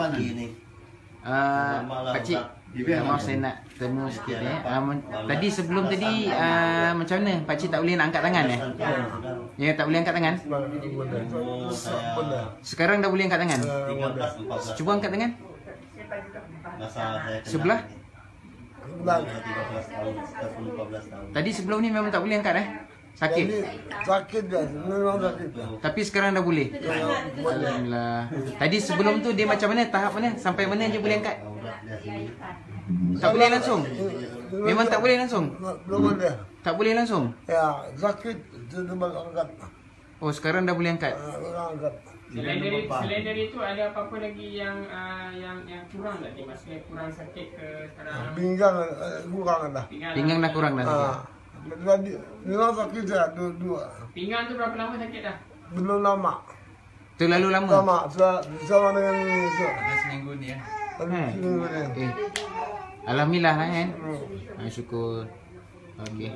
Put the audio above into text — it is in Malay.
pagi ni? Pakcik, maaf saya nak temu sikit tadi sebelum tadi macam mana? Pakcik tak boleh nak angkat tangan Ya, tak boleh angkat tangan? Sekarang dah boleh angkat tangan? Cuba angkat tangan. Sebelah? Tadi sebelum ni memang tak boleh angkat Sakit? Sakit dah, memang sakit. Tapi sekarang dah boleh? Alhamdulillah. Tadi sebelum tu dia macam mana? Tahap mana? Sampai mana je boleh angkat? Tak boleh langsung? Memang tak boleh langsung? Belum ada. Tak boleh langsung? Ya, sakit. Itu angkat. Oh, sekarang dah boleh angkat? Angkat. Selain dari itu ada apa-apa lagi yang kurang tak? Maksudnya kurang sakit ke sekarang? Pinggang kurang dah. Pinggang dah kurang dah sakit? Memang sakit dah dua. Pinggang tu berapa lama sakit dah? Belum lama. Terlalu lama? Sama, sama dengan ini. Ada seminggu ni Seminggu ni. Alhamdulillah kan? Syukur. Okey.